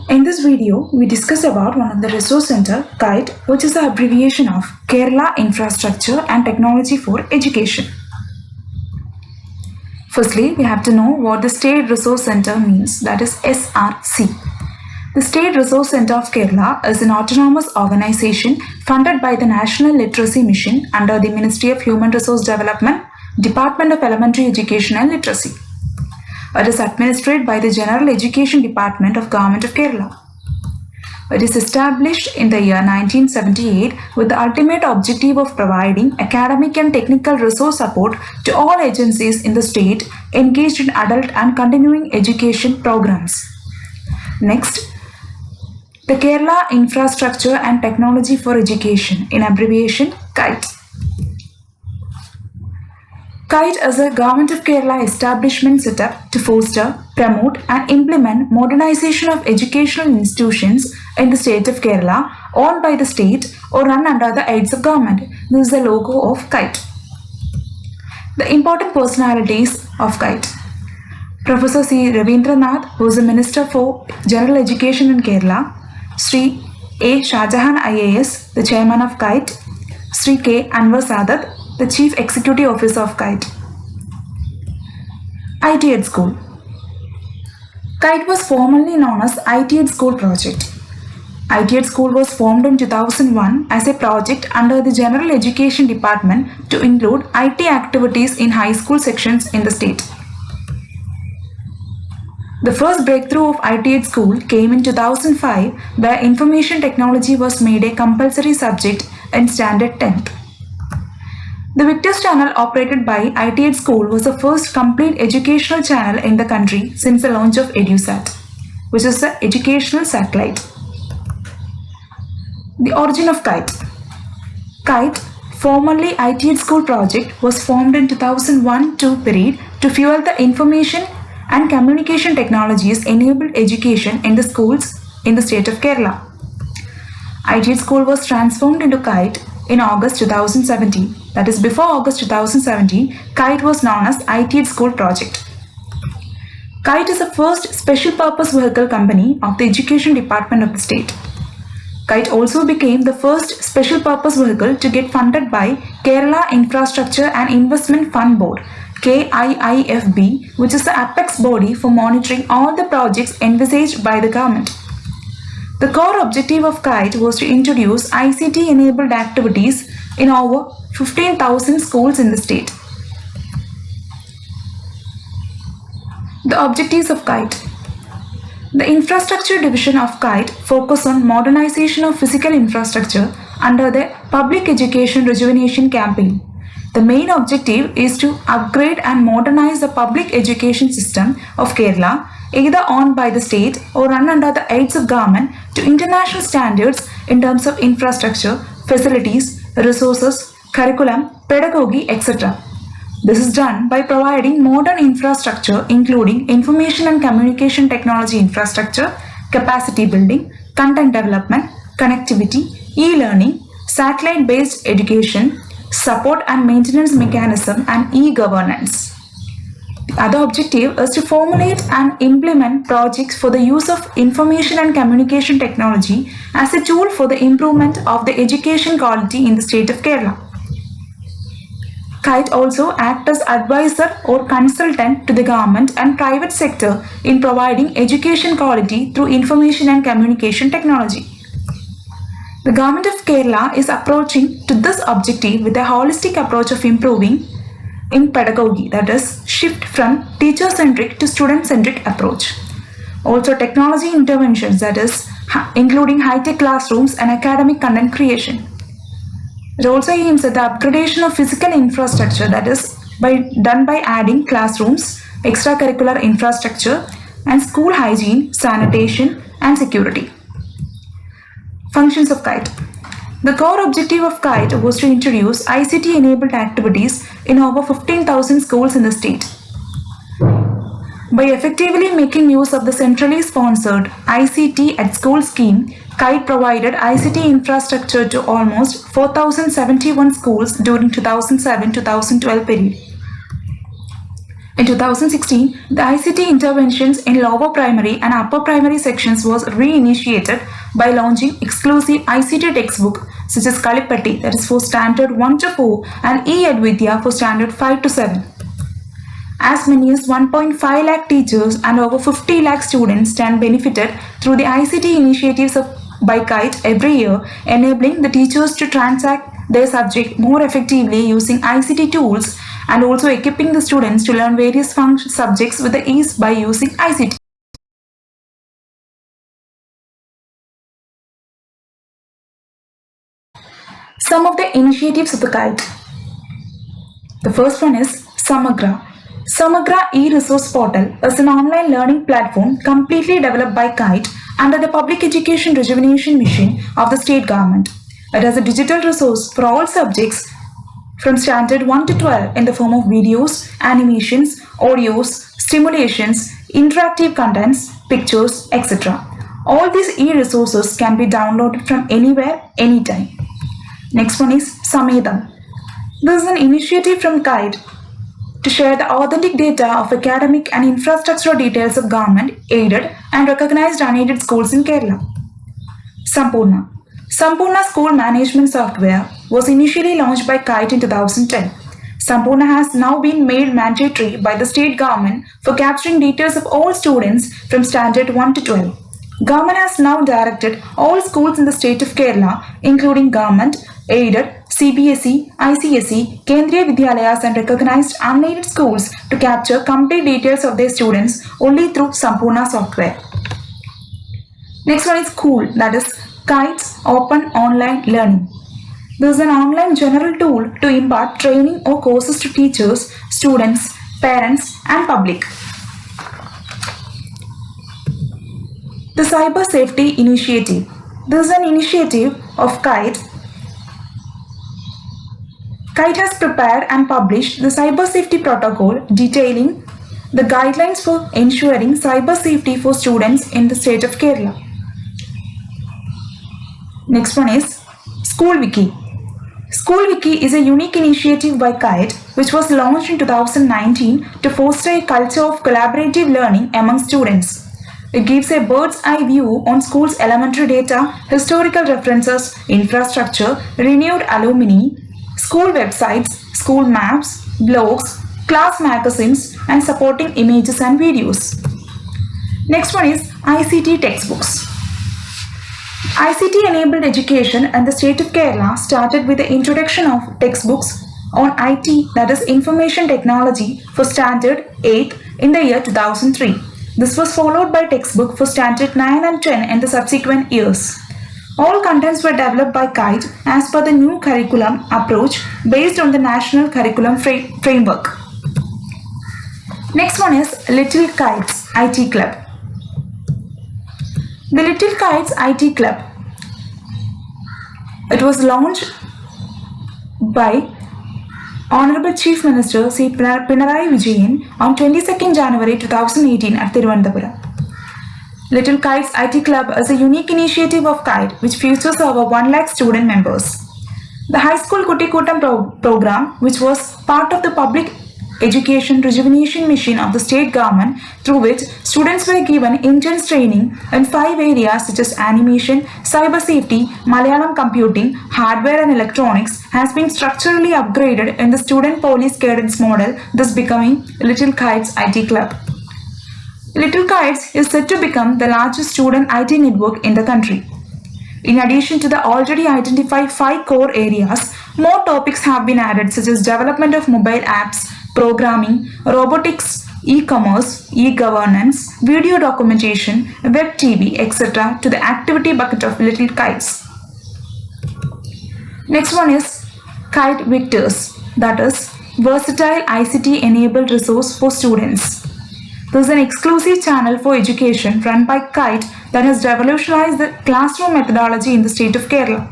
In this video, we discuss about one of the resource center, KITE, which is the abbreviation of Kerala Infrastructure and Technology for Education. Firstly, we have to know what the State Resource Center means, that is SRC. The State Resource Center of Kerala is an autonomous organization funded by the National Literacy Mission under the Ministry of Human Resource Development, Department of Elementary Education and Literacy. It is administered by the General Education Department of Government of Kerala. It is established in the year 1978 with the ultimate objective of providing academic and technical resource support to all agencies in the state engaged in adult and continuing education programs. Next, the Kerala Infrastructure and Technology for Education, in abbreviation KITE. KITE is a Government of Kerala establishment set up to foster, promote and implement modernization of educational institutions in the state of Kerala owned by the state or run under the aids of government. This is the logo of KITE. The important personalities of KITE. Professor C. Ravindranath, who is the Minister for General Education in Kerala. Sri A. Shahjahan IAS, the Chairman of KITE. Sri K. Anwar Sadat, the Chief Executive Officer of KITE. IT@Ed School. KITE was formerly known as IT@Ed School Project. IT@Ed School was formed in 2001 as a project under the General Education Department to include IT activities in high school sections in the state. The first breakthrough of IT@Ed School came in 2005, where information technology was made a compulsory subject in Standard 10th. The Victus channel operated by IT@Ed School was the first complete educational channel in the country since the launch of EduSat, which is the educational satellite. The origin of KITE. KITE, formerly IT@Ed School Project, was formed in 2001-2 period to fuel the information and communication technologies enabled education in the schools in the state of Kerala. IT@Ed School was transformed into KITE in August 2017. That is, before August 2017, KITE was known as IT@Ed School Project. KITE is the first special purpose vehicle company of the Education Department of the state. KITE also became the first special purpose vehicle to get funded by Kerala Infrastructure and Investment Fund Board, KIIFB, which is the apex body for monitoring all the projects envisaged by the government. The core objective of KITE was to introduce ICT-enabled activities in over 15,000 schools in the state. The objectives of KITE. The infrastructure division of KITE focused on modernization of physical infrastructure under the Public Education Rejuvenation Campaign. The main objective is to upgrade and modernize the public education system of Kerala, either owned by the state or run under the aids of government, to international standards in terms of infrastructure, facilities, resources, curriculum, pedagogy, etc. This is done by providing modern infrastructure including information and communication technology infrastructure, capacity building, content development, connectivity, e-learning, satellite-based education, support and maintenance mechanism, and e-governance. The other objective is to formulate and implement projects for the use of information and communication technology as a tool for the improvement of the education quality in the state of Kerala. KITE also acts as advisor or consultant to the government and private sector in providing education quality through information and communication technology. The Government of Kerala is approaching to this objective with a holistic approach of improving in pedagogy, that is, shift from teacher-centric to student-centric approach. Also technology interventions, that is, including high-tech classrooms and academic content creation. It also aims at the upgradation of physical infrastructure, that is, done by adding classrooms, extracurricular infrastructure, and school hygiene, sanitation, and security. Functions of KITE. The core objective of KITE was to introduce ICT-enabled activities in over 15,000 schools in the state. By effectively making use of the centrally sponsored ICT@Ed School scheme, KITE provided ICT infrastructure to almost 4,071 schools during 2007-2012 period. In 2016, the ICT interventions in lower primary and upper primary sections was reinitiated by launching exclusive ICT textbook such as Kalipatti, that is for standard 1 to 4, and e-Advidya for standard 5 to 7. As many as 1.5 lakh teachers and over 50 lakh students stand benefited through the ICT initiatives by KITE every year, enabling the teachers to transact their subject more effectively using ICT tools and also equipping the students to learn various subjects with the ease by using ICT. Some of the initiatives of the KITE. The first one is Samagra. Samagra e-resource portal is an online learning platform completely developed by KITE under the Public Education Rejuvenation Mission of the state government. It has a digital resource for all subjects from standard 1 to 12 in the form of videos, animations, audios, stimulations, interactive contents, pictures, etc. All these e-resources can be downloaded from anywhere, anytime. Next one is Samedam. This is an initiative from KITE to share the authentic data of academic and infrastructural details of government, aided and recognized unaided schools in Kerala. Sampurna. Sampurna School Management Software was initially launched by KITE in 2010. Sampurna has now been made mandatory by the state government for capturing details of all students from standard 1 to 12. Government has now directed all schools in the state of Kerala, including government, aided, CBSE, ICSE, Kendriya Vidyalayas and recognized unaided schools to capture complete details of their students only through Sampurna software. Next one is COOL, that is KITE's Open Online Learning. This is an online general tool to impart training or courses to teachers, students, parents and public. The Cyber Safety Initiative. This is an initiative of KITE. KITE has prepared and published the Cyber Safety Protocol detailing the guidelines for ensuring cyber safety for students in the state of Kerala. Next one is SchoolWiki. SchoolWiki is a unique initiative by KITE which was launched in 2019 to foster a culture of collaborative learning among students. It gives a bird's eye view on schools' elementary data, historical references, infrastructure, renewed alumni, school websites, school maps, blogs, class magazines, and supporting images and videos. Next one is ICT textbooks. ICT-enabled education in the state of Kerala started with the introduction of textbooks on IT, that is Information Technology, for Standard 8 in the year 2003. This was followed by textbook for Standard 9 and 10 in the subsequent years. All contents were developed by KITE as per the new curriculum approach based on the National Curriculum Framework. Next one is Little Kites IT Club. The Little Kites IT Club. It was launched by Honorable Chief Minister C. Pinarayi Vijayan on 22nd January 2018 at Thiruvananthapuram. Little Kites IT Club is a unique initiative of KITE which features over 1 lakh student members. The High School Kuttikootam program, which was part of the Public Education Rejuvenation Mission of the state government, through which students were given intense training in 5 areas such as animation, cyber safety, Malayalam computing, hardware and electronics, has been structurally upgraded in the student police cadence model, thus becoming Little Kites IT Club. Little Kites is said to become the largest student IT network in the country. In addition to the already identified 5 core areas, more topics have been added such as development of mobile apps, programming, robotics, e-commerce, e-governance, video documentation, web TV, etc. to the activity bucket of Little Kites. Next one is KITE Victors, that is Versatile ICT Enabled Resource for Students. This is an exclusive channel for education run by KITE that has revolutionized the classroom methodology in the state of Kerala.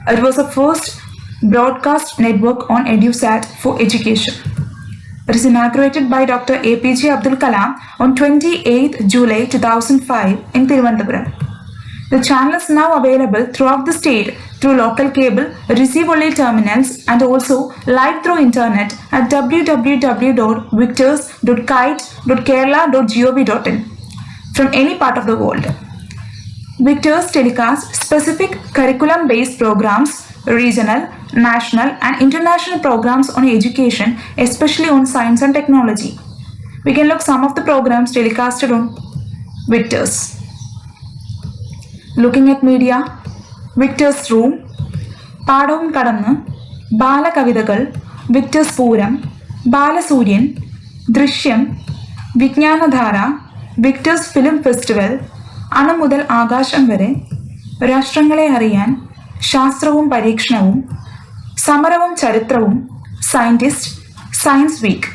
It was the first broadcast network on EduSat for education. It is inaugurated by Dr. APJ Abdul Kalam on 28th July 2005 in Thiruvananthapuram. The channel is now available throughout the state through local cable, receive-only terminals, and also live through internet at www.victors.kite.kerala.gov.in from any part of the world. Victors telecast specific curriculum-based programs, regional, national, and international programs on education, especially on science and technology. We can look some of the programs telecasted on Victors. Looking at media, Victors Room, പാടവും കടന്ന്, ബാലകവിതകൾ, വിക്ടേഴ്സ് പൂരം, ബാലസൂര്യൻ, ദൃശ്യം, വിജ്ഞാനധാര, Victers film festival, അണു മുതൽ ആകാശം വരെ, രാഷ്ട്രങ്ങളെ അറിയാൻ, ശാസ്ത്രവും പരീക്ഷണവും, സമരവും ചരിത്രവും, സയൻറ്റിസ്റ്റ്, സയൻസ് വീക്ക്.